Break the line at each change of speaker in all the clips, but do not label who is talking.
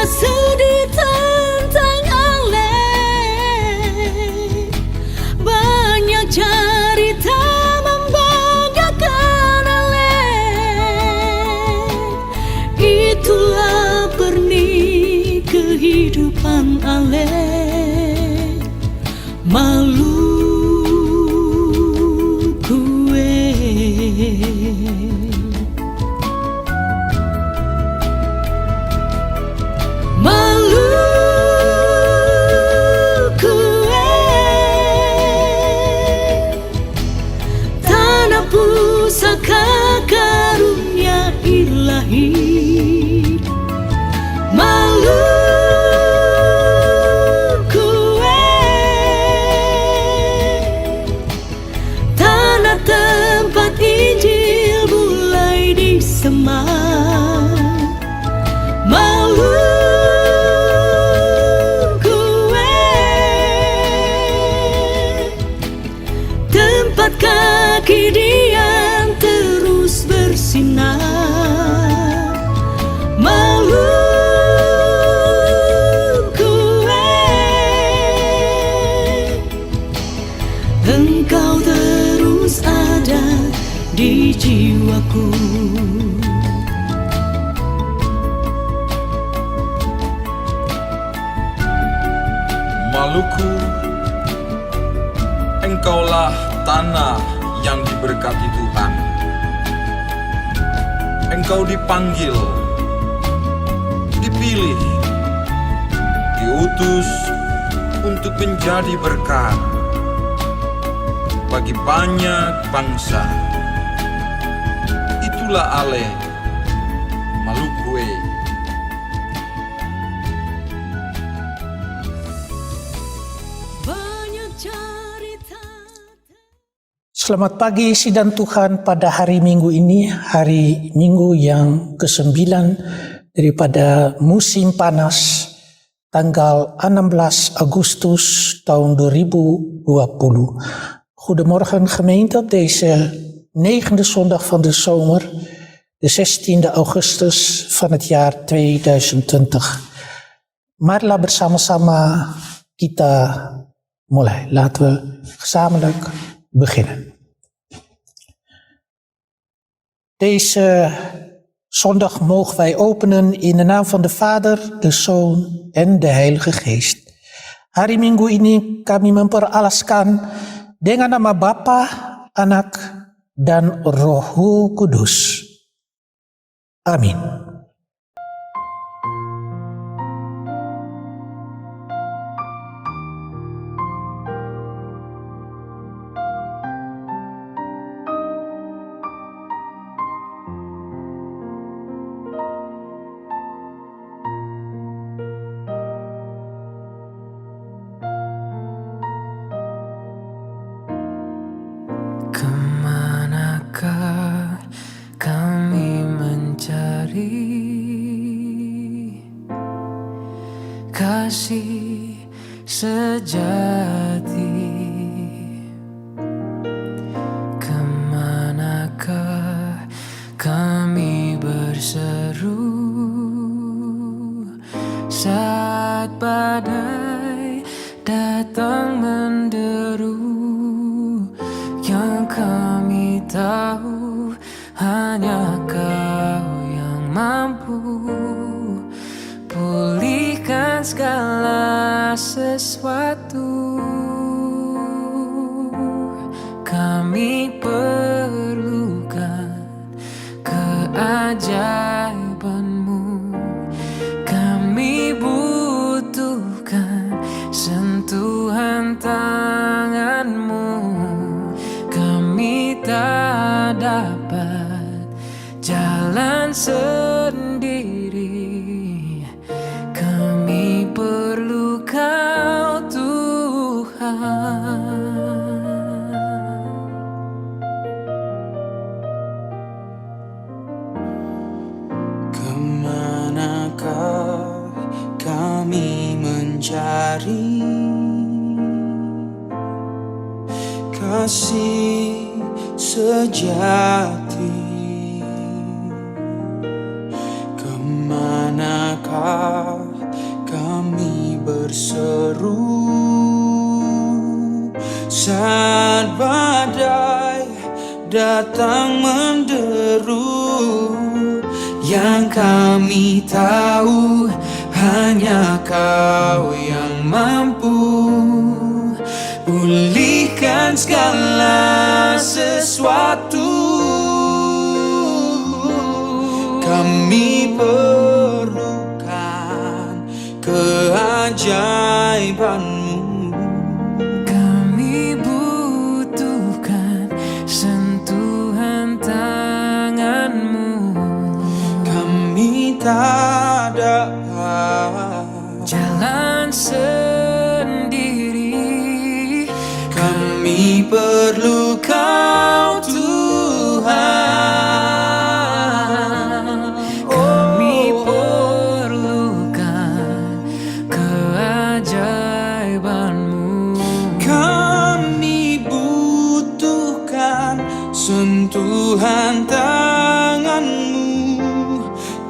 sedih tentang Ale, banyak cerita membanggakan Ale. Itulah perni kehidupan Ale. Pusaka karunia ilahi, Maluku tanah tempat Injil mulai disemak. Maluku tempat kaki Dia terus bersinar. Maluku engkau terus ada di jiwaku.
Maluku, engkaulah tanah yang diberkati Tuhan. Engkau dipanggil, dipilih, diutus untuk menjadi berkat bagi banyak bangsa. Itulah Ale, Maluku.
Selamat pagi sidang Tuhan pada hari Minggu ini, hari Minggu yang ke-9 daripada musim panas, tanggal 16 Agustus tahun 2020. Goedemorgen gemeente op deze 9e zondag van de zomer, de 16e Augustus van het jaar 2020. Marilah bersama-sama kita mulai. Laten we gezamenlijk beginnen. Deze zondag mogen wij openen in de naam van de Vader, de Zoon en de Heilige Geest. Hari Minggu ini kami memperalaskan dengan nama Bapa, Anak, dan Roh Kudus. Amin.
Kemanakah kami mencari kasih sejati? Kemanakah kami berseru saat badai datang menderu? Yang kami tahu hanya Kau yang mampu pulihkan segala sesuatu. Kami perlukan keajaiban-Mu, kami butuhkan sentuhan tangan-Mu. Kami tak dapat jalan sendiri, kami perlu Kau Tuhan. Kemanakah kami mencari kasih sejati? Kemanakah saat badai datang menderu, yang kami tahu hanya Kau yang mampu pulihkan segala sesuatu. Kami perlukan keajaiban-Mu.
Kami butuhkan sentuhan tangan-Mu.
Kami tak dapat
Jalan sendiri.
Kami perlu Kau Tuhan.
Kami perlukan keajaiban-Mu.
Kami butuhkan sentuhan tangan-Mu.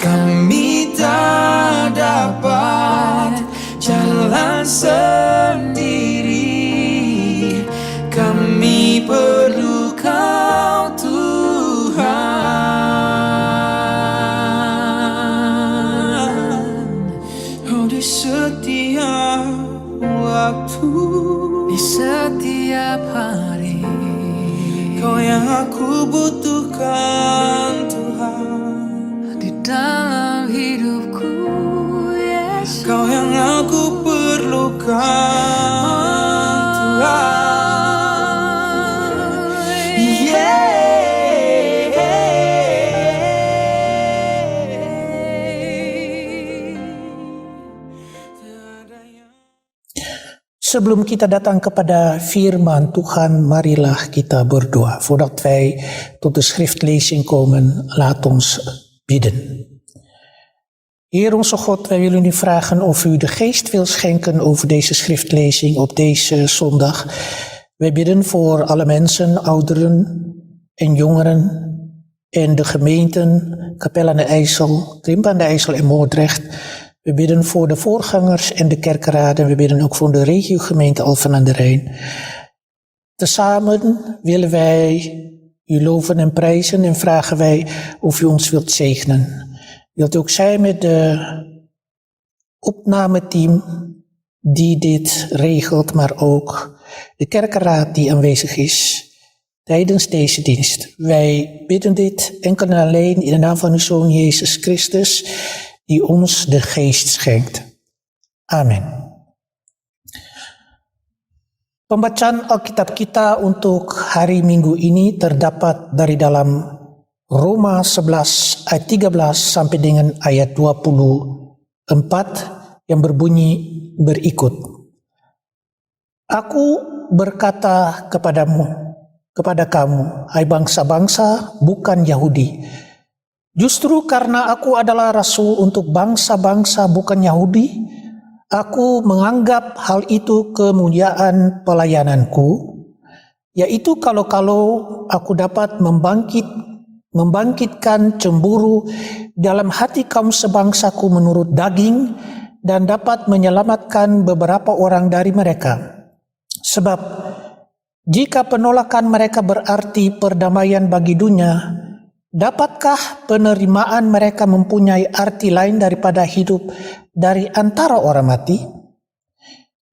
Kami tak dapat jalan sendiri. Kami perlu Kau Tuhan. Oh, di setiap waktu,
Di setiap hari,
Kau yang aku butuhkan Tuhan.
di dalam hidupku, Yesus.
Kau yang aku perlukan Tuhan.
Sebelum kita datang kepada firman Tuhan, marilah kita berdoa. Voordat wij tot de schriftlezing komen, laat ons bidden. Heer onze God, wij willen u vragen of u de geest wil schenken over deze schriftlezing op deze zondag. Wij bidden voor alle mensen, ouderen en jongeren en de gemeenten Capelle aan de IJssel, Krimpen aan de IJssel en Moordrecht. We bidden voor de voorgangers en de kerkenraden. We bidden ook voor de regiogemeente Alphen aan de Rijn. Tezamen willen wij u loven en prijzen en vragen wij of u ons wilt zegenen. Wilt u ook zijn met de opnameteam die dit regelt, maar ook de kerkenraad die aanwezig is tijdens deze dienst. Wij bidden dit enkel en alleen in de naam van uw Zoon Jezus Christus, die ons de geest schenkt. Amin. Pembacaan Alkitab kita untuk hari Minggu ini terdapat dari dalam Roma 11 ayat 13 sampai dengan ayat 24 yang berbunyi berikut. Aku berkata kepada kamu, hai bangsa-bangsa bukan Yahudi, justru karena aku adalah rasul untuk bangsa-bangsa bukan Yahudi, aku menganggap hal itu kemuliaan pelayananku, yaitu kalau aku dapat membangkitkan cemburu dalam hati kaum sebangsaku menurut daging dan dapat menyelamatkan beberapa orang dari mereka. Sebab jika penolakan mereka berarti perdamaian bagi dunia, dapatkah penerimaan mereka mempunyai arti lain daripada hidup dari antara orang mati?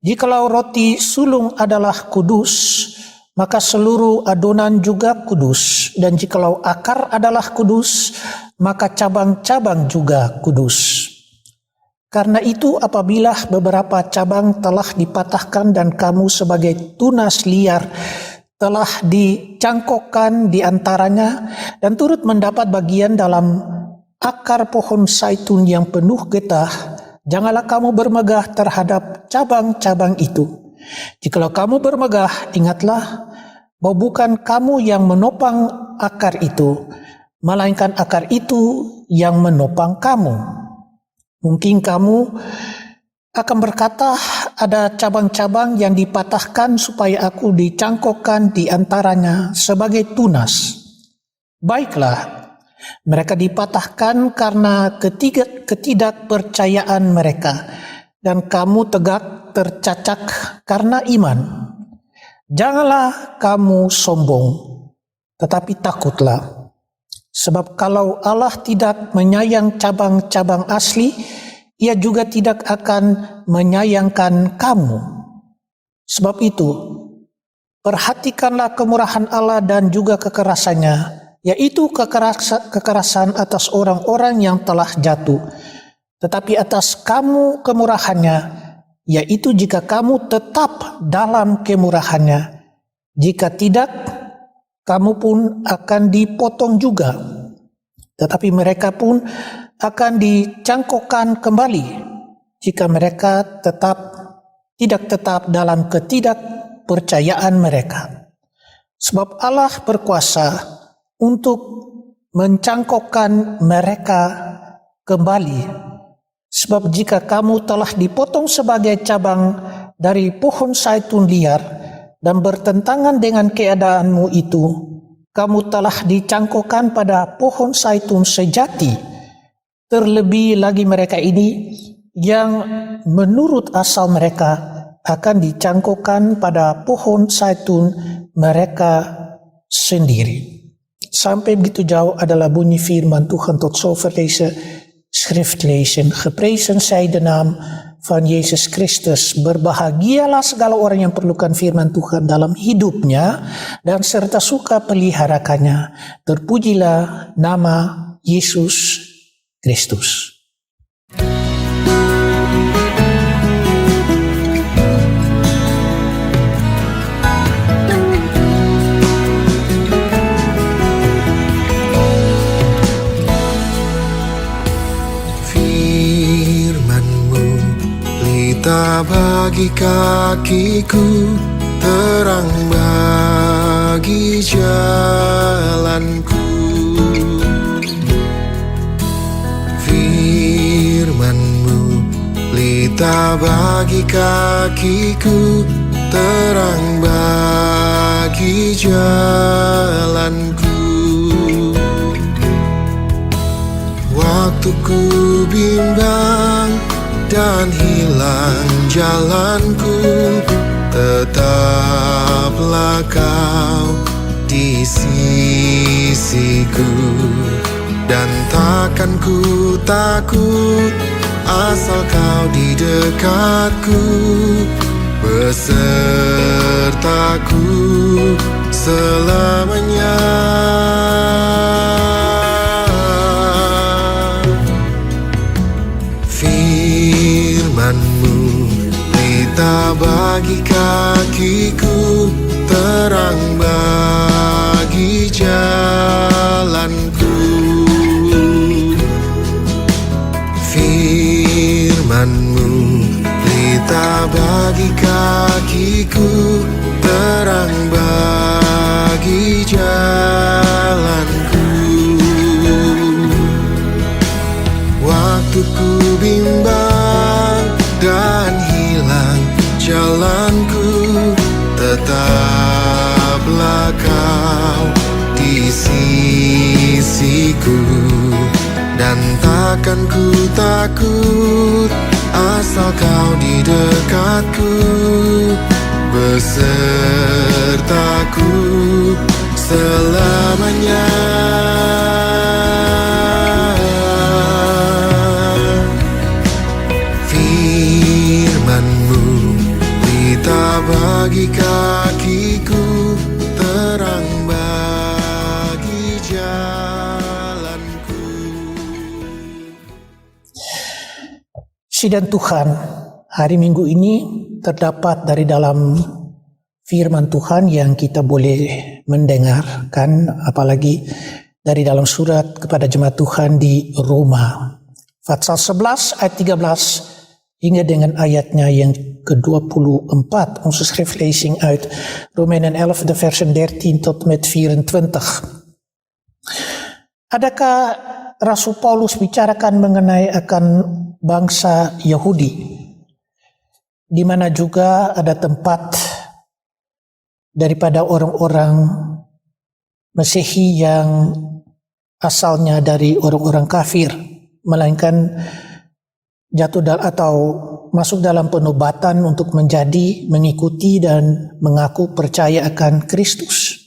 Jikalau roti sulung adalah kudus, maka seluruh adonan juga kudus. Dan jikalau akar adalah kudus, maka cabang-cabang juga kudus. Karena itu apabila beberapa cabang telah dipatahkan dan kamu sebagai tunas liar telah dicangkokkan di antaranya dan turut mendapat bagian dalam akar pohon zaitun yang penuh getah, janganlah kamu bermegah terhadap cabang-cabang itu. Jikalau kamu bermegah, ingatlah bahwa bukan kamu yang menopang akar itu, melainkan akar itu yang menopang kamu. Mungkin kamu akan berkata, ada cabang-cabang yang dipatahkan supaya aku dicangkokkan di antaranya sebagai tunas. Baiklah, mereka dipatahkan karena ketidakpercayaan mereka, dan kamu tegak tercacak karena iman. Janganlah kamu sombong, tetapi takutlah. Sebab kalau Allah tidak menyayang cabang-cabang asli, Ia juga tidak akan menyayangkan kamu. Sebab itu, perhatikanlah kemurahan Allah dan juga kekerasannya, yaitu kekerasan atas orang-orang yang telah jatuh. Tetapi atas kamu kemurahannya, yaitu jika kamu tetap dalam kemurahannya. Jika tidak, kamu pun akan dipotong juga. Tetapi mereka pun akan dicangkokkan kembali jika mereka tidak tetap dalam ketidakpercayaan mereka. Sebab Allah berkuasa untuk mencangkokkan mereka kembali. Sebab jika kamu telah dipotong sebagai cabang dari pohon zaitun liar dan bertentangan dengan keadaanmu itu, kamu telah dicangkokkan pada pohon zaitun sejati. Terlebih lagi mereka ini yang menurut asal mereka akan dicangkokkan pada pohon zaitun mereka sendiri. Sampai begitu jauh adalah bunyi firman Tuhan. Tot zover deze schriftlezen. Geprezen zij de naam van Yesus Kristus. Berbahagialah segala orang yang perlukan firman Tuhan dalam hidupnya dan serta suka peliharakannya. Terpujilah nama Yesus Kristus.
Pelita bagi kakiku, terang bagi jalanku. Firman-Mu pelita bagi kakiku, terang bagi jalanku. Waktu ku bimbang dan hilang jalanku, tetaplah Kau di sisiku. Dan takkan ku takut asal Kau di dekatku, besertaku selamanya. Firman-Mu pelita bagi kakiku, terang bagi jalanku. Firman-Mu pelita bagi kakiku, terang bagi jalanku. Waktu ku bimbang dan hilang jalanku, tetaplah Kau di sisiku. Dan takkan ku takut asal Kau di dekatku, besertaku selamanya. Firman-Mu pelita bagi kakiku, terang bagi jalanku.
Sidang Tuhan, hari Minggu ini terdapat dari dalam firman Tuhan yang kita boleh mendengarkan, apalagi dari dalam surat kepada jemaat Tuhan di Roma. Pasal 11 ayat 13 hingga dengan ayatnya yang ke-24. Onze schriftlezing uit Romeinen 11 de versen 13 tot met 24. Adakah Rasul Paulus bicarakan mengenai akan bangsa Yahudi, di mana juga ada tempat daripada orang-orang Masehi yang asalnya dari orang-orang kafir, melainkan jatuh atau masuk dalam penobatan untuk mengikuti dan mengaku percaya akan Christus.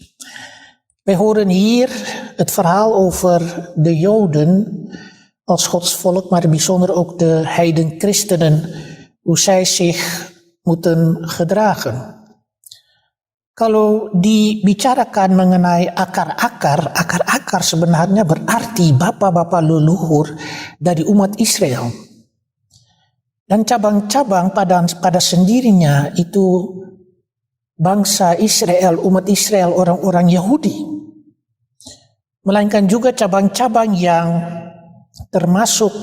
Wij horen hier het verhaal over de Joden als Gods volk, maar bijzonder ook de heidenchristenen, hoe zij zich moeten gedragen. Kalau dibicarakan mengenai akar-akar sebenarnya berarti bapak-bapak leluhur dari umat Israel. Dan cabang-cabang pada sendirinya itu bangsa Israel, umat Israel, orang-orang Yahudi. Melainkan juga cabang-cabang yang termasuk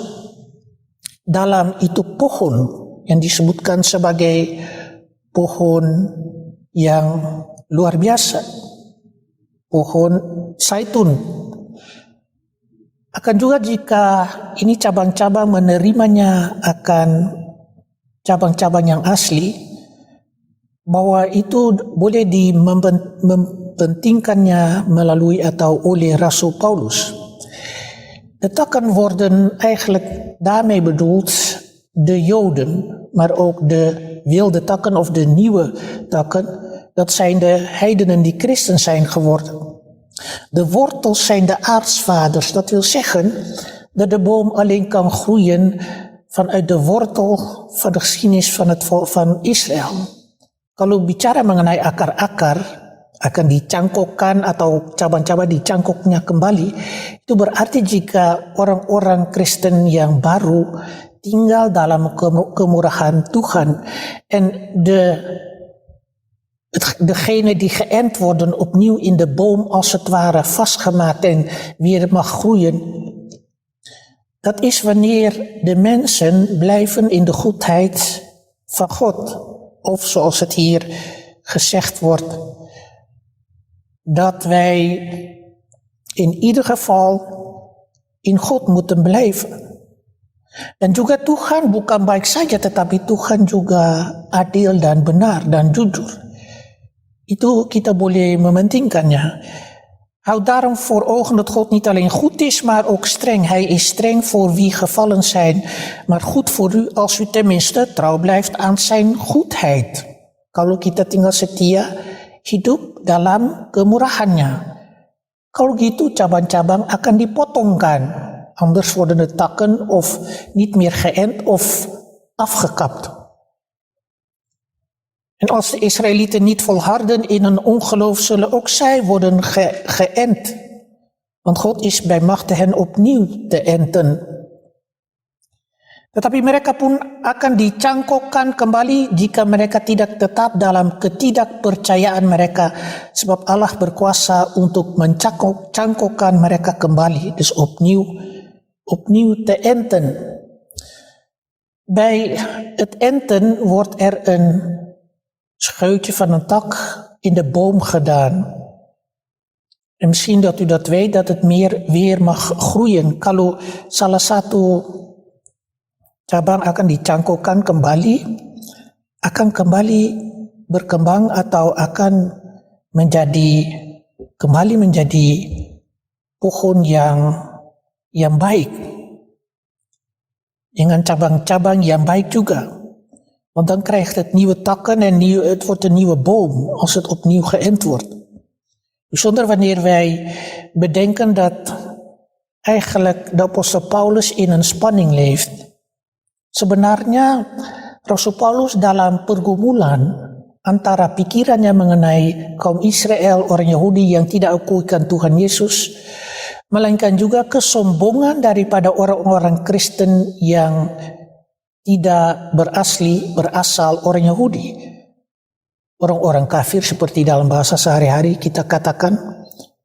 dalam itu pohon yang disebutkan sebagai pohon yang luar biasa, pohon zaitun. Akan juga jika ini cabang-cabang menerimanya akan cabang-cabang yang asli, bahwa itu boleh mempentingkannya melalui atau oleh Rasul Paulus. De takken worden eigenlijk daarmee bedoeld de Joden, maar ook de wilde takken of de nieuwe takken, dat zijn de heidenen die christen zijn geworden. De wortels zijn de aartsvaders, dat wil zeggen dat de boom alleen kan groeien vanuit de wortel van de geschiedenis van Israël. Kalau bicara mengenai akar-akar, akan dicangkokkan atau cabang-cabang dicangkoknya kembali, itu berarti jika orang-orang Kristen yang baru tinggal dalam kemurahan Tuhan en degene die geënt worden opnieuw in de boom als het ware vastgemaakt en weer mag groeien. Dat is wanneer de mensen blijven in de goedheid van God. Of zoals het hier gezegd wordt, dat wij in ieder geval in God moeten blijven. Dan juga Tuhan bukan baik saja, tetapi Tuhan juga adil dan benar dan jujur. Itu kita boleh mementingkannya. Houd daarom voor ogen dat God niet alleen goed is, maar ook streng. Hij is streng voor wie gevallen zijn, maar goed voor u als u tenminste trouw blijft aan zijn goedheid. Kalau kita tinggal setia, hidup dalam kemurahannya. Kalau gitu cabang-cabang akan dipotongkan. Anders worden de takken of niet meer geënt of afgekapt. En als de Israëlieten niet volharden in hun ongeloof, zullen ook zij worden geënt. Want God is bij machte hen opnieuw te enten. Tetapi mereka pun akan dicangkokkan kembali jika mereka tidak tetap dalam ketidakpercayaan mereka. Sebab Allah berkuasa untuk mencangkokkan mereka kembali. Dus opnieuw te enten. Bij het enten wordt er een scheutje van een tak in de boom gedaan. En misschien dat u dat weet, dat het weer mag groeien. Kalau salah satu cabang akan dicangkokkan kembali, akan kembali berkembang atau akan kembali menjadi pohon yang baik. Dengan cabang-cabang yang baik juga. Want dan krijgt het nieuwe takken en het wordt een nieuwe boom als het opnieuw geënt wordt. Bijzonder wanneer wij bedenken dat eigenlijk de apostel Paulus in een spanning leeft. Sebenarnya Rasul Paulus dalam pergumulan antara pikirannya mengenai kaum Israel, orang Yahudi yang tidak akuikan Tuhan Yesus, melainkan juga kesombongan daripada orang-orang Kristen yang tidak berasal orang Yahudi. Orang-orang kafir seperti dalam bahasa sehari-hari kita katakan,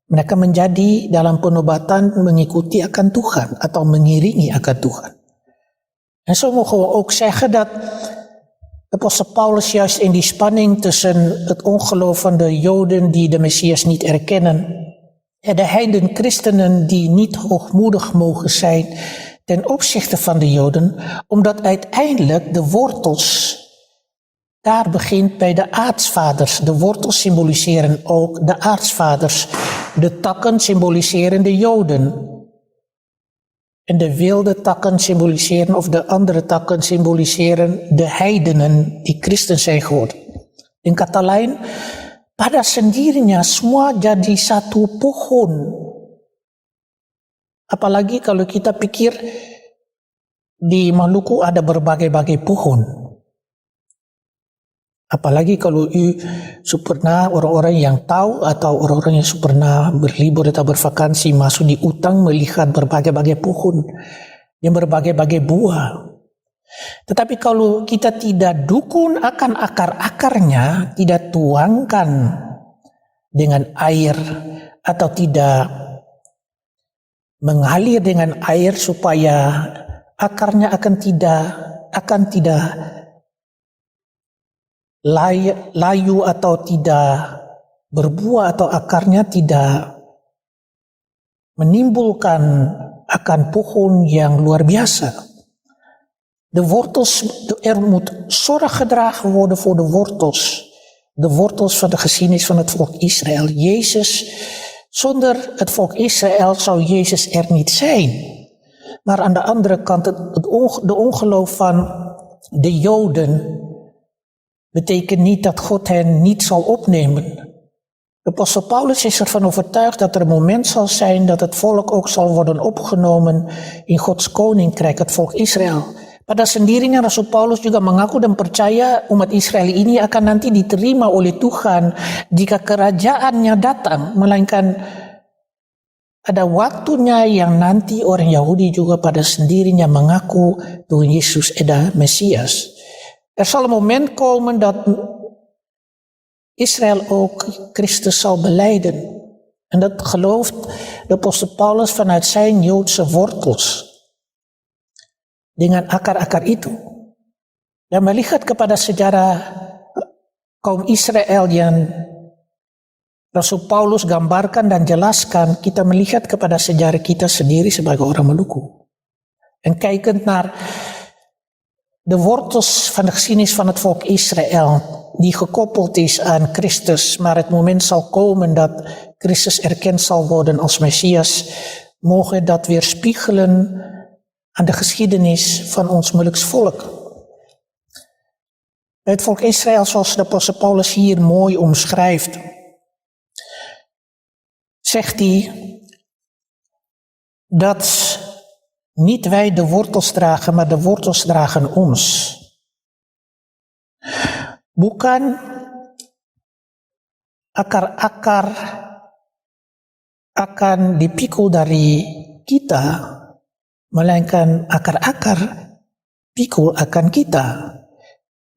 mereka menjadi dalam penobatan mengikuti akan Tuhan atau mengiringi akan Tuhan. En zo mogen we ook zeggen dat apostel Paulus juist in die spanning tussen het ongeloof van de Joden die de Messias niet erkennen en de heidenchristenen die niet hoogmoedig mogen zijn ten opzichte van de Joden, omdat uiteindelijk de wortels daar begint bij de aartsvaders. De wortels symboliseren ook de aartsvaders. De takken symboliseren de Joden. En de wilde takken symboliseren, of de andere takken symboliseren de heidenen die Kristen zijn geworden. In kata lain, pada sendirinya semua jadi satu pohon. Apalagi kalau kita pikir di Maluku ada berbagai-bagai pohon. Apalagi kalau pernah orang-orang yang tahu atau orang-orang yang pernah berlibur atau bervakansi masuk di hutan melihat berbagai-bagai pohon dan berbagai-bagai buah. Tetapi kalau kita tidak dukung akan akar-akarnya, tidak tuangkan dengan air atau tidak mengalir dengan air supaya akarnya akan tidak layu atau tidak berbuah atau akarnya tidak menimbulkan akan pohon yang luar biasa. Er moet zorg gedragen worden voor de wortels van de geschiedenis van het volk Israël. Zonder het volk Israël zou Jezus er niet zijn. Maar aan de andere kant, de ongeloof van de Joden betekent niet dat God hen niet zal opnemen. De apostel Paulus is ervan overtuigd dat er een moment zal zijn dat het volk ook zal worden opgenomen in Gods koninkrijk, het volk Israël. Pada sendirinya Rasul Paulus juga mengaku dan percaya umat Israel ini akan nanti diterima oleh Tuhan jika kerajaannya datang, melainkan ada waktunya yang nanti orang Yahudi juga pada sendirinya mengaku Tuhan Yesus adalah Mesias. Er zal een moment komen dat Israël ook Christus zal belijden. En dat gelooft de apostel Paulus vanuit zijn Joodse wortels. Dengan akar-akar itu. Dan melihat kepada sejarah kaum Israel yang Rasul Paulus gambarkan dan jelaskan, kita melihat kepada sejarah kita sendiri sebagai orang Maluku. En kijkend naar de wortels van de geschiedenis van het volk Israël, die gekoppeld is aan Christus, maar het moment zal komen dat Christus erkend zal worden als Messias, mogen dat weerspiegelen aan de geschiedenis van ons Maluks volk. Het volk Israël, zoals de apostel Paulus hier mooi omschrijft, zegt hij dat niet wij de wortels dragen, maar de wortels dragen ons. Bukan akar-akar akan dipikul dari kita, melainkan akar-akar pikul akan kita.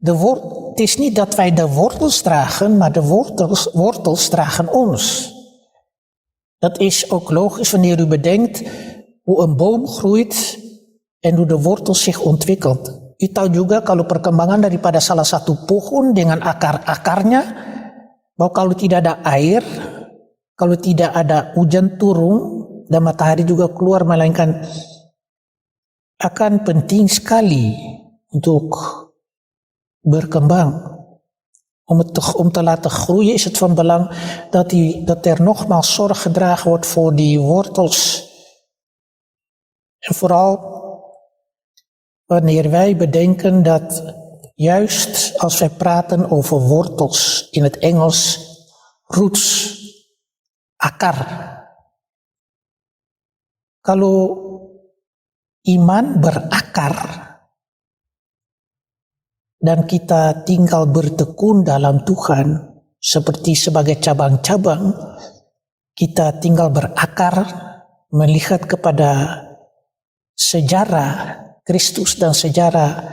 Het is niet dat wij de wortels dragen, maar de wortels dragen ons. Dat is ook logisch wanneer u bedenkt hoe een boom groeit en hoe de wortels zich ontwikkelt. U tahu juga kalau perkembangan daripada salah satu pohon dengan akar-akarnya, bahwa kalau tidak ada air, kalau tidak ada hujan turun dan matahari juga keluar, melainkan akan penting sekali untuk berkembang. Om te laten groeien is het van belang dat er nogmaals zorg gedragen wordt voor die wortels. En vooral wanneer wij bedenken dat juist als wij praten over wortels, in het Engels roots, akar. Kalau iman berakar dan kita tinggal bertekun dalam Tuhan seperti sebagai cabang-cabang, kita tinggal berakar melihat kepada sejarah Kristus dan sejarah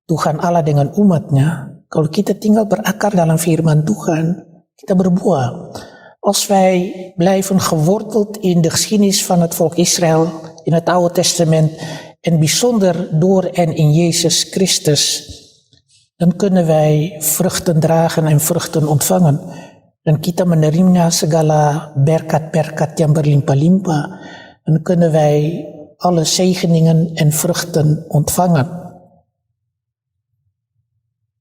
Tuhan Allah dengan umatnya. Kalau kita tinggal berakar dalam firman Tuhan, kita berbuah. Als wij blijven geworteld in de geschiedenis van het volk Israël, in het Oude Testament, en bijzonder door en in Jezus Christus, dan kunnen wij vruchten dragen en vruchten ontvangen. Dan kita menerima segala berkat-berkat yang berlimpah-limpah, dan kunnen wij alle zegeningen en vruchten ontvangen.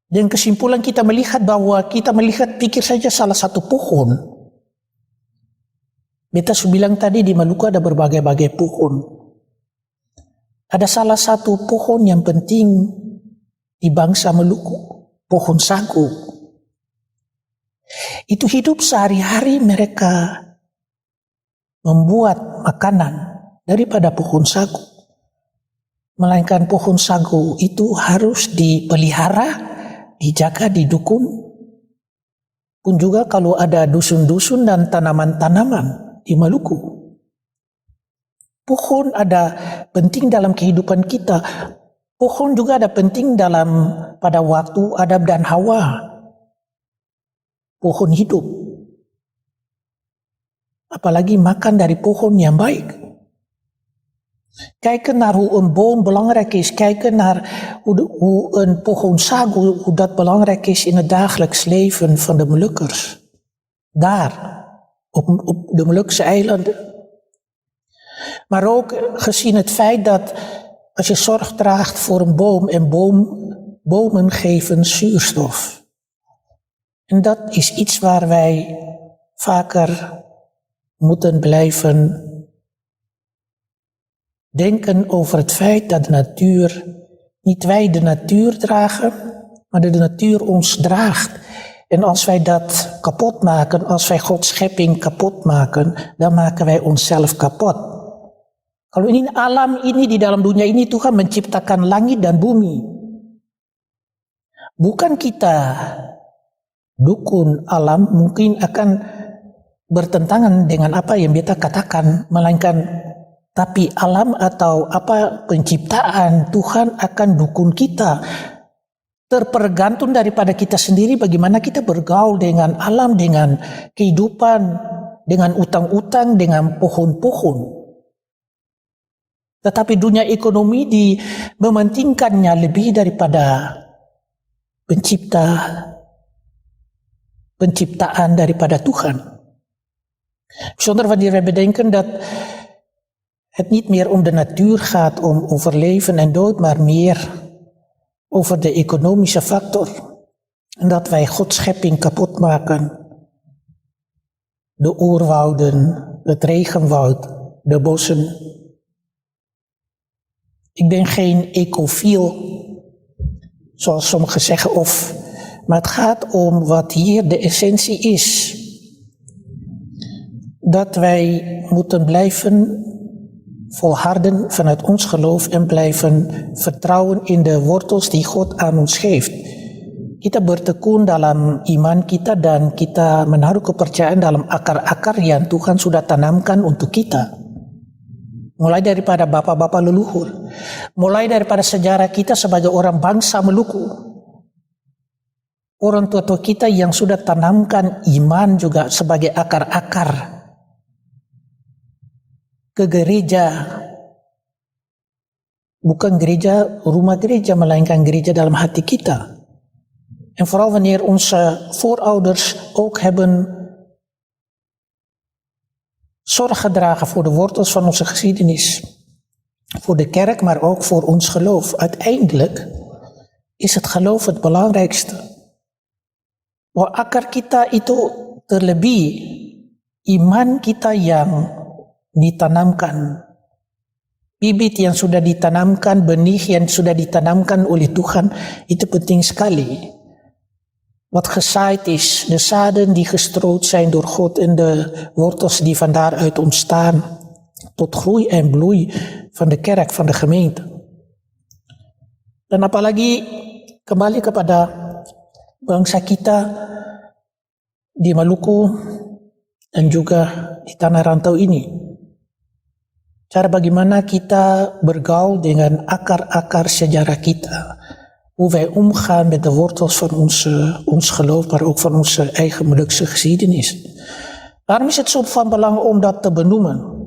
Dan kesimpulan kita melihat bahwa kita melihat pikir saja salah satu pohon. Beta bilang tadi di Maluku ada berbagai-bagai pohon. Ada salah satu pohon yang penting di bangsa Maluku, pohon sagu. Itu hidup sehari-hari mereka membuat makanan daripada pohon sagu. Melainkan pohon sagu itu harus dipelihara, dijaga, didukung. Pun juga kalau ada dusun-dusun dan tanaman-tanaman di Maluku. Pohon ada penting dalam kehidupan kita. Pohon juga ada penting pada waktu Adam dan Hawa. Pohon hidup. Apalagi makan dari pohon yang baik. Kijken naar hoe een boom belangrijk is. Kijken naar hoe een pohon sagu, hoe dat belangrijk is in het dagelijks leven van de Molukkers. Daar, op de Molukse eilanden. Maar ook gezien het feit dat als je zorg draagt voor een boom en bomen geven zuurstof. En dat is iets waar wij vaker moeten blijven denken over het feit dat de natuur, niet wij de natuur dragen, maar dat de natuur ons draagt. En als wij dat kapot maken, als wij Gods schepping kapot maken, dan maken wij onszelf kapot. Kalau ini alam ini, di dalam dunia ini Tuhan menciptakan langit dan bumi. Bukan kita dukun alam mungkin akan bertentangan dengan apa yang kita katakan, melainkan tapi alam atau apa penciptaan Tuhan akan dukun kita. Tergantung daripada kita sendiri bagaimana kita bergaul dengan alam, dengan kehidupan, dengan utang-utang, dengan pohon-pohon. Tetapi dunia ekonomi mementingkannya lebih daripada penciptaan daripada Tuhan. Bijzonder wanneer wij bedenken dat het niet meer om de natuur gaat, over leven en dood, maar meer over de economische factor. En dat wij Gods schepping kapot maken. De oerwouden, het regenwoud, de bossen. Ik ben geen ecofiel, zoals sommigen zeggen, maar het gaat om wat hier de essentie is. Dat wij moeten blijven volharden vanuit ons geloof en blijven vertrouwen in de wortels die God aan ons geeft. Kita bertekun dalam iman kita dan kita menaruh kepercayaan dalam akar-akar yang Tuhan sudah tanamkan untuk kita. Mulai daripada bapak-bapak leluhur, mulai daripada sejarah kita sebagai orang bangsa Maluku. Orang tua-tua kita yang sudah tanamkan iman juga sebagai akar-akar ke gereja. Bukan gereja, rumah gereja, melainkan gereja dalam hati kita. En vooral wanneer onze voorouders ook hebben zorg gedragen voor de wortels van onze geschiedenis. Voor de kerk, maar ook voor ons geloof. Uiteindelijk is het geloof het belangrijkste. Bahwa akar kita itu terlebih iman kita yang ditanamkan. Bibit yang sudah ditanamkan, benih yang sudah ditanamkan oleh Tuhan, itu penting sekali. Wat gezaaid is, de zaden die gestrooid zijn door God en de wortels die van daaruit ontstaan tot groei en bloei van de kerk, van de gemeente. Dan apalagi kembali kepada bangsa kita di Maluku dan juga di tanah rantau ini. Cara bagaimana kita bergaul dengan akar-akar sejarah kita. Hoe wij omgaan met de wortels van ons geloof, maar ook van onze eigen Molukse geschiedenis. Waarom is het zo van belang om dat te benoemen?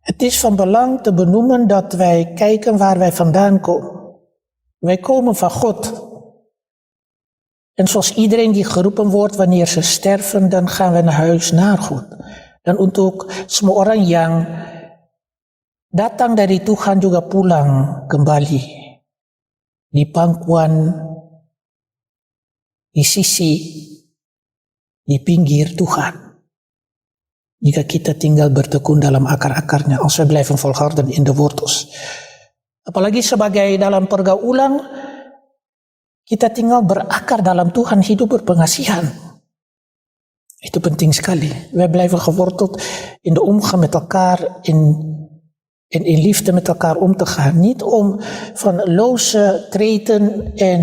Het is van belang te benoemen dat wij kijken waar wij vandaan komen. Wij komen van God. En zoals iedereen die geroepen wordt wanneer ze sterven, dan gaan we naar huis naar God. Dan untuk semua orang yang datang dari Tuhan juga pulang kembali. Di pangkuan, di sisi, di pinggir Tuhan. Jika kita tinggal bertekun dalam akar-akarnya, als we blijven volharden in de wortels. Apalagi sebagai dalam pergaulan, kita tinggal berakar dalam Tuhan, hidup berpengasihan. Itu penting sekali. Wij blijven geworteld in de omgang met elkaar, in liefde met elkaar om te gaan. Niet om van loze kreten en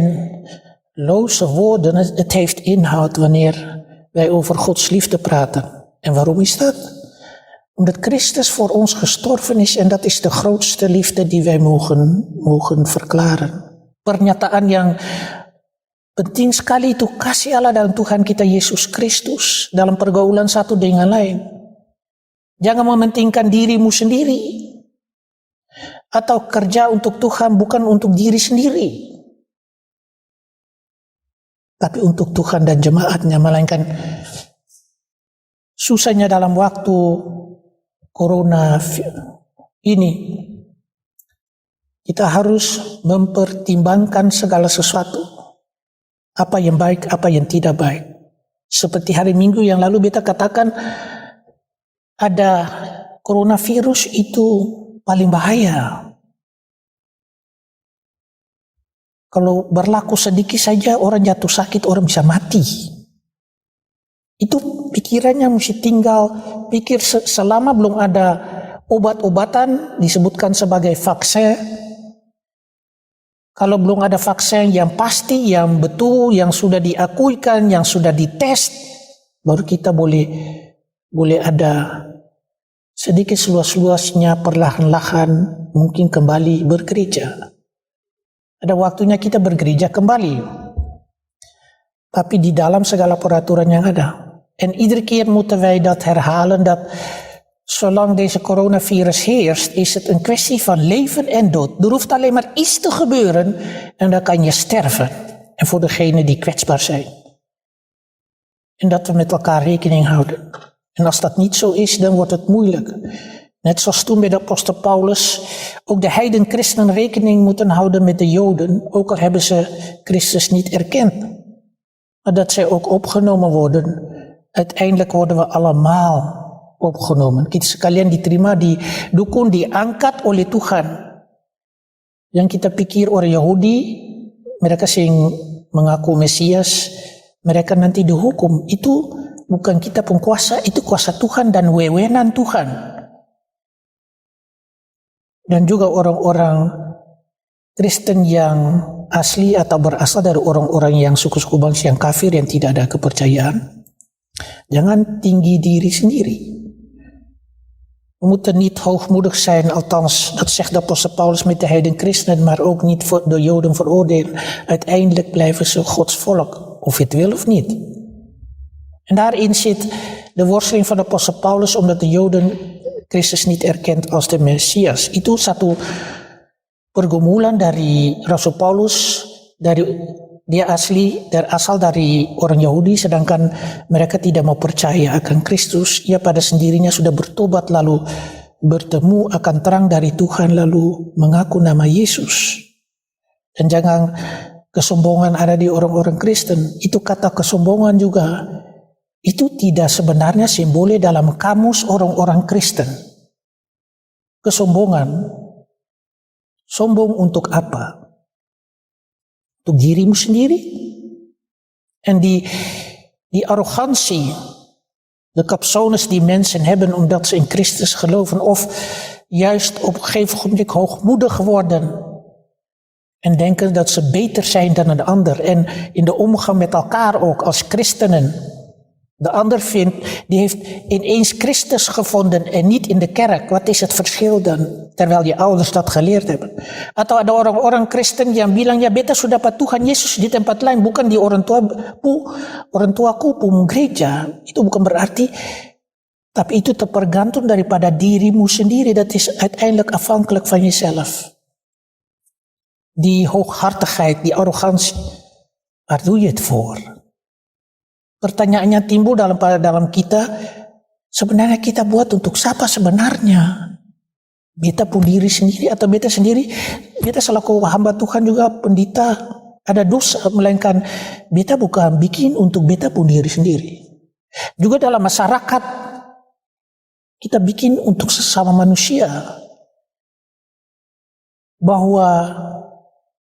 loze woorden. Het heeft inhoud wanneer wij over Gods liefde praten. En waarom is dat? Omdat Christus voor ons gestorven is en dat is de grootste liefde die wij mogen verklaren. Pernyataan yang penting sekali itu kasih Allah dalam Tuhan kita Yesus Kristus dalam pergaulan satu dengan lain. Jangan mementingkan dirimu sendiri atau kerja untuk Tuhan bukan untuk diri sendiri, tapi untuk Tuhan dan jemaatnya. Melainkan susahnya dalam waktu corona ini, kita harus mempertimbangkan segala sesuatu. Apa yang baik, apa yang tidak baik. Seperti hari Minggu yang lalu beta katakan, ada coronavirus itu paling bahaya. Kalau berlaku sedikit saja orang jatuh sakit, orang bisa mati. Itu pikirannya mesti tinggal pikir selama belum ada obat-obatan disebutkan sebagai vaksin. Kalau belum ada vaksin yang pasti, yang betul, yang sudah diakuikan, yang sudah dites, baru kita boleh ada sedikit seluas-luasnya perlahan-lahan mungkin kembali bergereja. Ada waktunya kita bergereja kembali. Tapi di dalam segala peraturan yang ada. En iedere keer moeten wij dat herhalen, dat zolang deze coronavirus heerst, is het een kwestie van leven en dood. Er hoeft alleen maar iets te gebeuren en dan kan je sterven. En voor degenen die kwetsbaar zijn. En dat we met elkaar rekening houden. En als dat niet zo is, dan wordt het moeilijk. Net zoals toen bij de apostel Paulus ook de heidenchristenen rekening moeten houden met de Joden, ook al hebben ze Christus niet erkend. Maar dat zij ook opgenomen worden. Uiteindelijk worden we allemaal opgenomen. Kita sekalian diterima, didukung, diangkat oleh Tuhan. Yang kita pikir orang Yahudi, mereka sing mengaku Mesias, mereka nanti dihukum. Itu bukan kita pengkuasa, itu kuasa Tuhan dan wewenang Tuhan. Dan juga orang-orang Kristen yang asli atau berasal dari orang-orang yang suku-suku bangsa yang kafir, yang tidak ada kepercayaan. Jangan tinggi diri sendiri. We moeten niet hoogmoedig zijn, althans, dat zegt de apostel Paulus met de heidenchristenen, maar ook niet voor de Joden veroordelen. Uiteindelijk blijven ze Gods volk, of je het wil of niet. En daarin zit de worsteling van de apostel Paulus, omdat de Joden Christus niet erkent als de Messias. Itu satu pergumulan dari Rasul Paulus, dia asal dari orang Yahudi, sedangkan mereka tidak mau percaya akan Kristus. Ia pada sendirinya sudah bertobat, lalu bertemu akan terang dari Tuhan, lalu mengaku nama Yesus. Dan jangan kesombongan ada di orang-orang Kristen. Itu kata kesombongan juga, itu tidak sebenarnya simbol dalam kamus orang-orang Kristen. Kesombongan, sombong untuk apa? Untuk dirimu sendiri. En die arrogantie, de capsones die mensen hebben omdat ze in Christus geloven, of juist op een gegeven moment hoogmoedig worden en denken dat ze beter zijn dan een ander. En in de omgang met elkaar ook als christenen. De ander vindt, die heeft ineens Christus gevonden en niet in de kerk. Wat is het verschil dan? Terwijl je ouders dat geleerd hebben. Atau ada orang-orang Kristen yang bilang, ya beta sudah dapat Tuhan Yesus di tempat lain, bukan di orang tuaku gereja. Itu bukan berarti, tapi itu tergantung daripada dirimu sendiri. Dat is uiteindelijk afhankelijk van jezelf. Die hooghartigheid, die arrogantie, waar doe je het voor? Pertanyaannya timbul dalam kita, sebenarnya kita buat untuk siapa sebenarnya? Beta pun diri sendiri atau beta sendiri? Beta selaku hamba Tuhan juga pendeta ada dosa, melainkan beta bukan bikin untuk beta pun diri sendiri. Juga dalam masyarakat kita bikin untuk sesama manusia, bahwa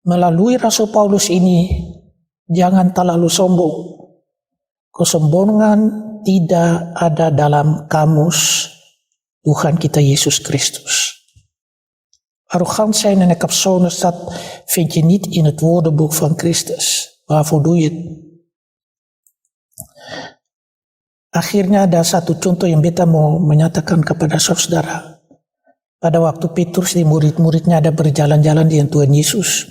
melalui Rasul Paulus ini jangan terlalu sombong. Kesombongan tidak ada dalam kamus Tuhan kita Yesus Kristus. Arrogant zijn en kapsones, dat vind je niet in het woordenboek van Christus. Waarvoor doe je het? Akhirnya ada satu contoh yang beta mau menyatakan kepada saudara. Pada waktu Petrus di murid-muridnya ada berjalan-jalan dengan Tuhan Yesus.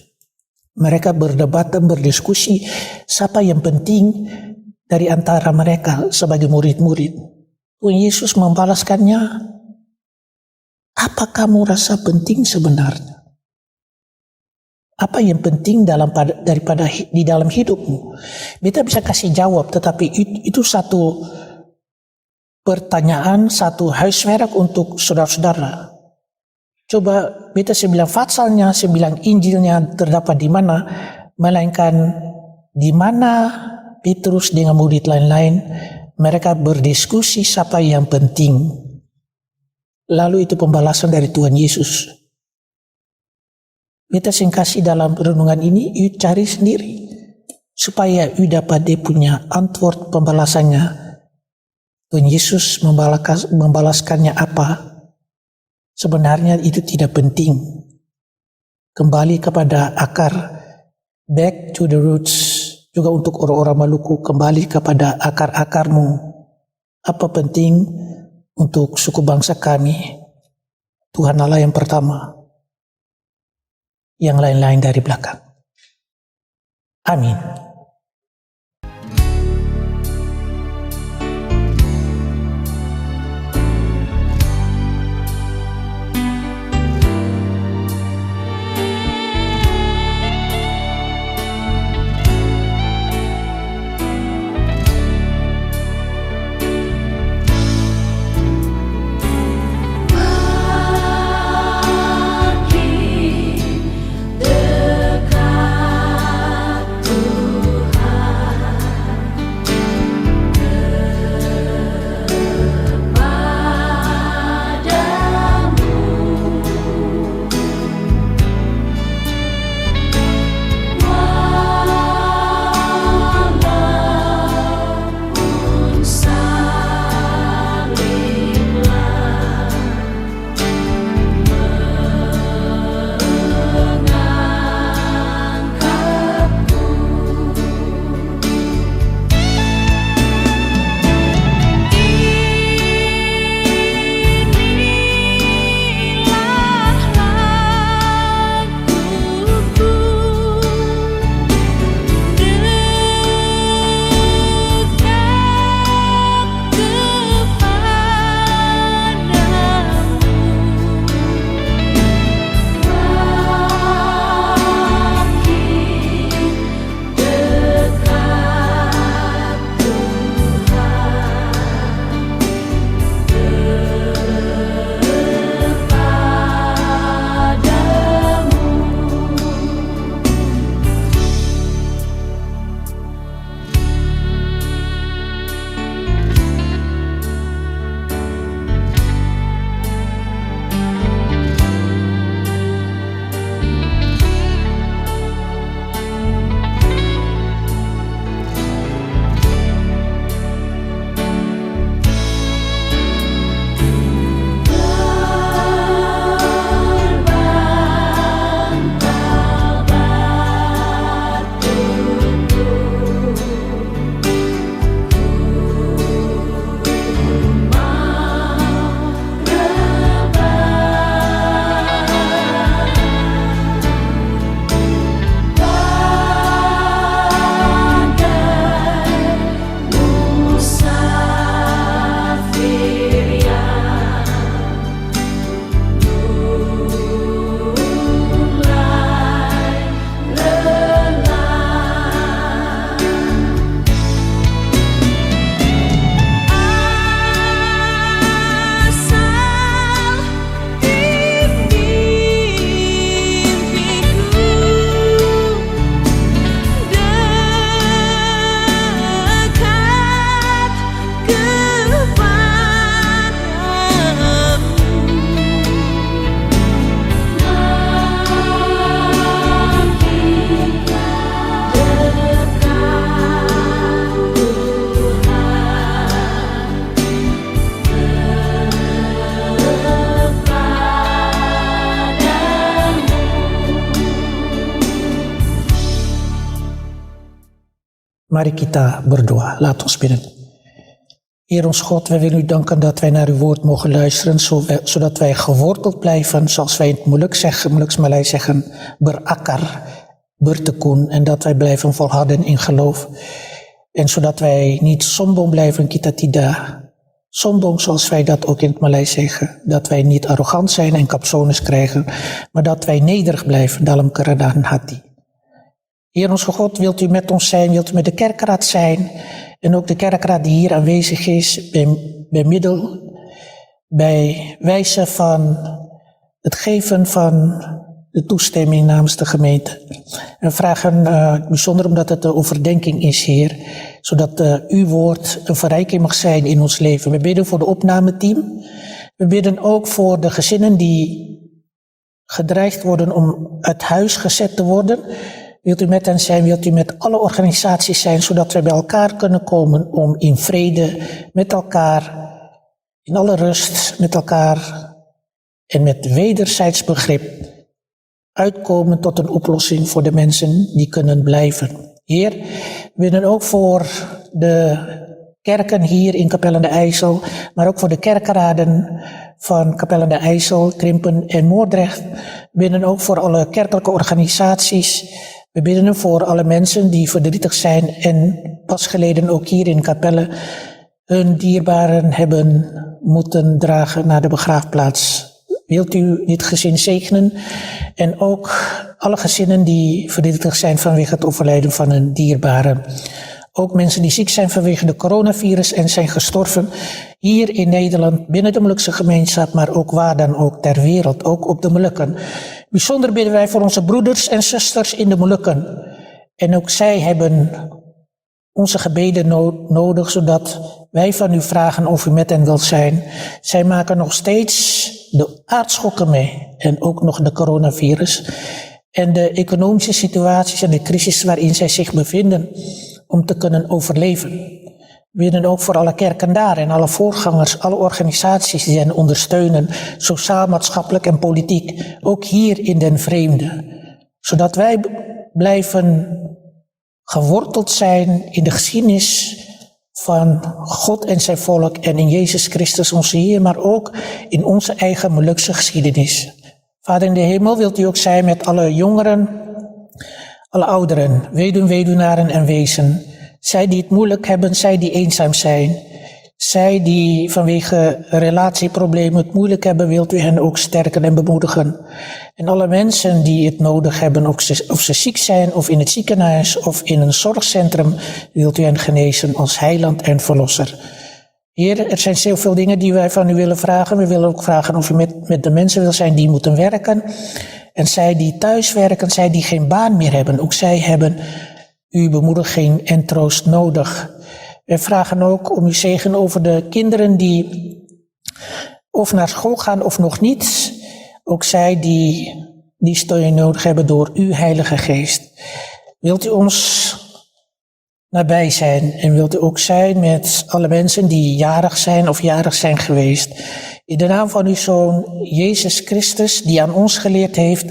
Mereka berdebat dan berdiskusi siapa yang penting dari antara mereka sebagai murid-murid. Tuhan Yesus membalaskannya, apa kamu rasa penting sebenarnya? Apa yang penting daripada di dalam hidupmu? Beta bisa kasih jawab, tetapi itu satu pertanyaan, satu huiswerk untuk saudara-saudara. Coba beta saya bilang fatsalnya, saya bilang Injilnya terdapat di mana, melainkan di mana Petrus dengan murid lain-lain mereka berdiskusi siapa yang penting. Lalu itu pembalasan dari Tuhan Yesus. Beta sing kasih dalam renungan ini, you cari sendiri supaya you dapat dia punya antwort pembalasannya. Tuhan Yesus membalaskannya apa? Sebenarnya itu tidak penting. Kembali kepada akar, back to the roots. Juga untuk orang-orang Maluku, kembali kepada akar-akarmu. Apa penting untuk suku bangsa kami? Tuhan Allah yang pertama, yang lain-lain dari belakang. Amin.
Dekat
Mari kita berdoa. Laat ons bidden. Heer ons God, wij willen u danken dat wij naar uw woord mogen luisteren, zodat wij geworteld blijven, zoals wij in het Moluksmalei zeggen, berakar, bertekun, en dat wij blijven volharden in geloof. En zodat wij niet sombong blijven, kita tidak. Sombong, zoals wij dat ook in het Malay zeggen, dat wij niet arrogant zijn en kapsones krijgen, maar dat wij nederig blijven, dalam kerendahan hati. Heer onze God, wilt u met ons zijn, wilt u met de kerkraad zijn, en ook de kerkraad die hier aanwezig is, bij wijze van het geven van de toestemming namens de gemeente. En vragen bijzonder omdat het de overdenking is, Heer, zodat uw woord een verrijking mag zijn in ons leven. We bidden voor de opnameteam. We bidden ook voor de gezinnen die gedreigd worden om uit huis gezet te worden. Wilt u met hen zijn, wilt u met alle organisaties zijn, zodat we bij elkaar kunnen komen om in vrede met elkaar, in alle rust met elkaar en met wederzijds begrip uitkomen tot een oplossing voor de mensen die kunnen blijven. Heer, we bidden ook voor de kerken hier in Kapel aan de IJssel, maar ook voor de kerkraden van Kapel aan de IJssel, Krimpen en Moordrecht. We bidden ook voor alle kerkelijke organisaties. We bidden voor alle mensen die verdrietig zijn en pas geleden ook hier in Kapelle hun dierbaren hebben moeten dragen naar de begraafplaats. Wilt u dit gezin zegenen en ook alle gezinnen die verdrietig zijn vanwege het overlijden van hun dierbaren. Ook mensen die ziek zijn vanwege de coronavirus en zijn gestorven hier in Nederland, binnen de Molukse gemeenschap, maar ook waar dan ook ter wereld, ook op de Molukken. Bijzonder bidden wij voor onze broeders en zusters in de Molukken. En ook zij hebben onze gebeden nodig, zodat wij van u vragen of u met hen wilt zijn. Zij maken nog steeds de aardschokken mee en ook nog de coronavirus. En de economische situaties en de crisis waarin zij zich bevinden om te kunnen overleven. We bidden ook voor alle kerken daar en alle voorgangers, alle organisaties die hen ondersteunen, sociaal, maatschappelijk en politiek, ook hier in den vreemde. Zodat wij blijven geworteld zijn in de geschiedenis van God en zijn volk en in Jezus Christus onze Heer, maar ook in onze eigen Molukse geschiedenis. Vader in de hemel, wilt u ook zijn met alle jongeren, alle ouderen, weduwnaren en wezen. Zij die het moeilijk hebben, zij die eenzaam zijn. Zij die vanwege relatieproblemen het moeilijk hebben, wilt u hen ook sterken en bemoedigen. En alle mensen die het nodig hebben, of ze ziek zijn, of in het ziekenhuis, of in een zorgcentrum, wilt u hen genezen als heiland en verlosser. Heer, er zijn zoveel dingen die wij van u willen vragen. We willen ook vragen of u met de mensen wil zijn die moeten werken. En zij die thuis werken, zij die geen baan meer hebben, ook zij hebben uw bemoediging en troost nodig. We vragen ook om uw zegen over de kinderen die of naar school gaan of nog niet. Ook zij die steun nodig hebben door uw Heilige Geest. Wilt u ons nabij zijn en wilt u ook zijn met alle mensen die jarig zijn of jarig zijn geweest. In de naam van uw Zoon, Jezus Christus, die aan ons geleerd heeft: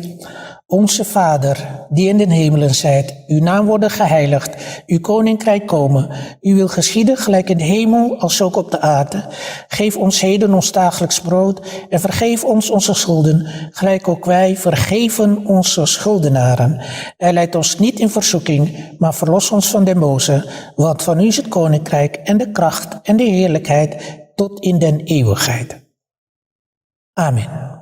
Onze Vader, die in den hemelen zijt, uw naam worden geheiligd, uw koninkrijk komen, uw wil geschieden gelijk in de hemel als ook op de aarde. Geef ons heden ons dagelijks brood en vergeef ons onze schulden, gelijk ook wij vergeven onze schuldenaren. En leid ons niet in verzoeking, maar verlos ons van den boze, want van u is het koninkrijk en de kracht en de heerlijkheid tot in den eeuwigheid. Amen.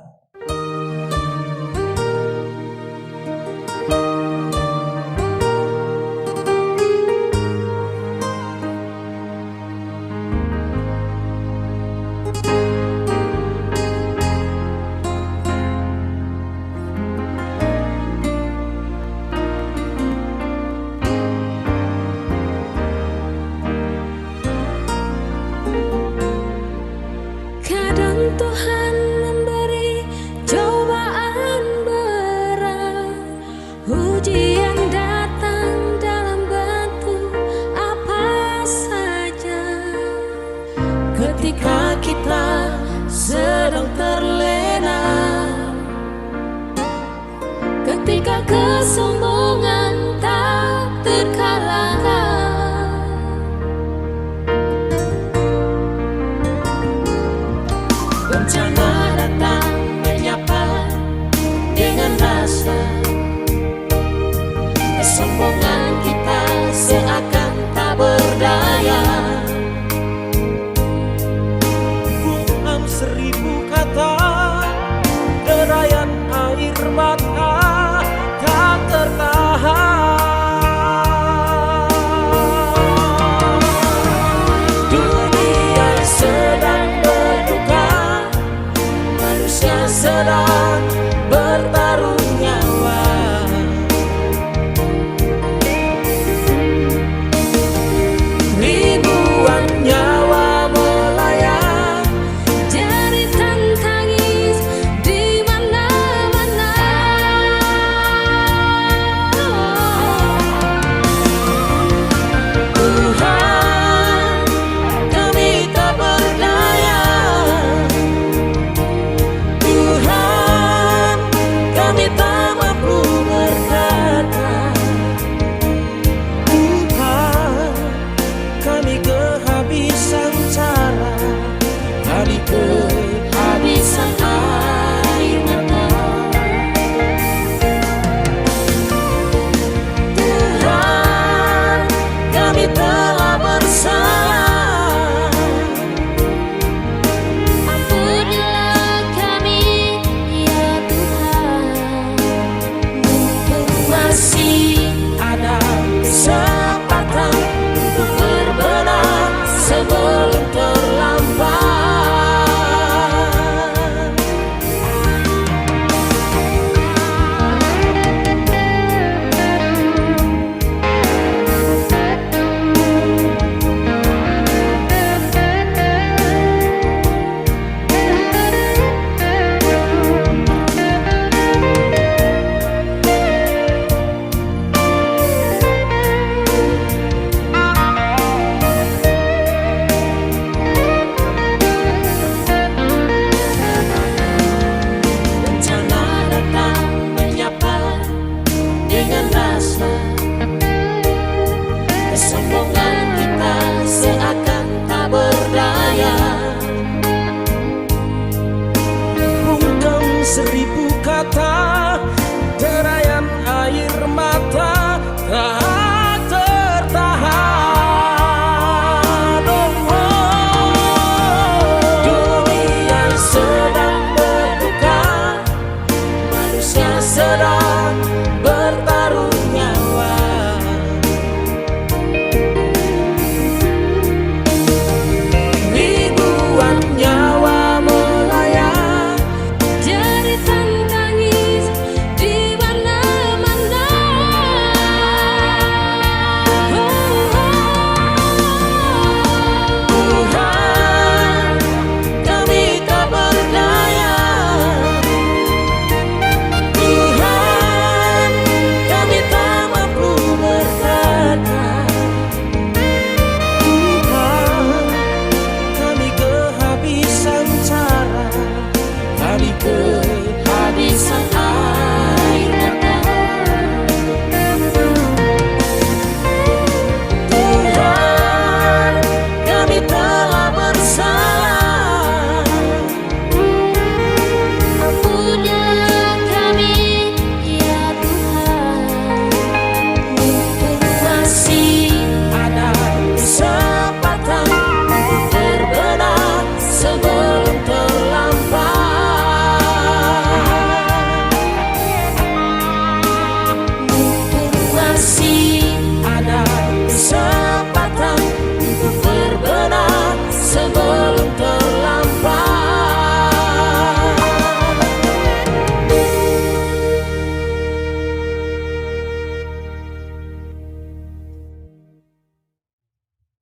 Kadang Tuhan memberi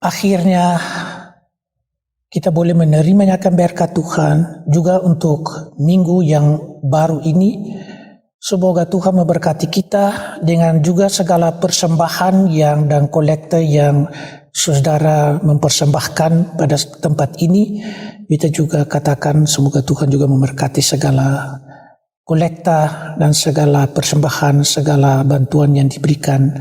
akhirnya kita boleh menerimanya berkat Tuhan juga untuk minggu yang baru ini. Semoga Tuhan memberkati kita dengan juga segala persembahan dan kolektor yang saudara mempersembahkan pada tempat ini. Kita juga katakan semoga Tuhan juga memberkati segala kolekta dan segala persembahan, segala bantuan yang diberikan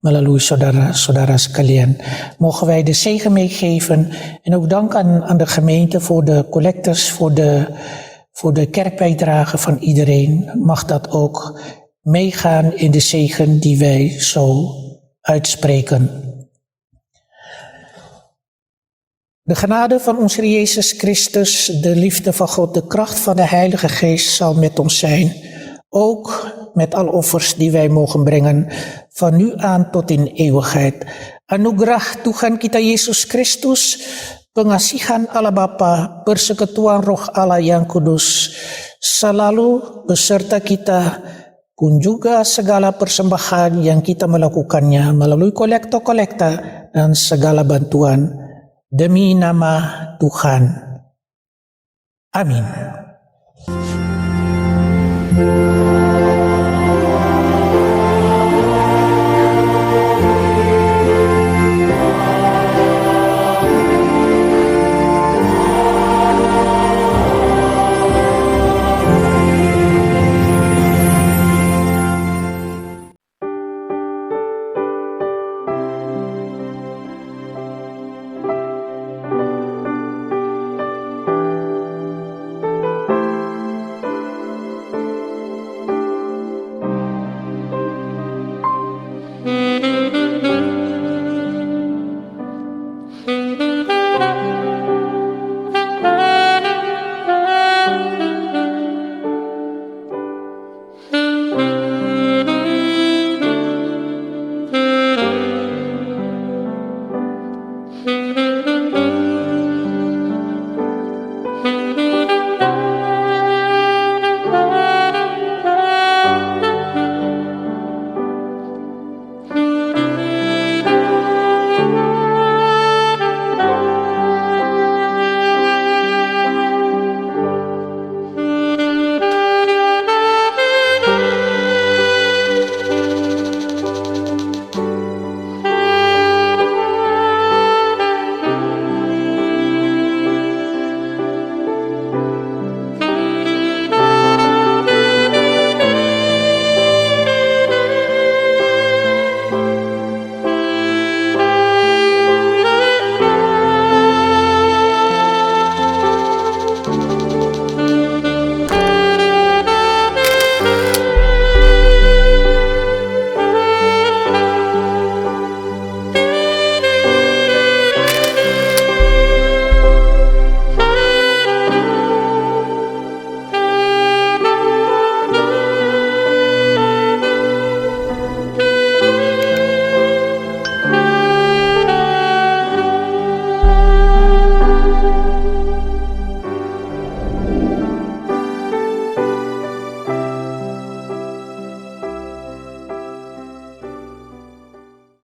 melalui saudara-saudara sekalian. Mogen wij de zegen meegeven en ook danken aan de gemeente voor de collectors, voor de kerkbijdrage van iedereen. Mag dat ook meegaan in de zegen die wij zo uitspreken. De genade van onze Heer Jezus Christus, de liefde van God, de kracht van de Heilige Geest zal met ons zijn. Ook met alle offers die wij mogen brengen, van nu aan tot in eeuwigheid. Anugerah Tuhan kita Yesus Kristus, pengasihan Allah Bapa, persekutuan Roh Allah yang kudus, selalu beserta kita, pun juga segala persembahan yang kita melakukannya melalui kolektor-kolekta dan segala bantuan demi nama Tuhan. Amin.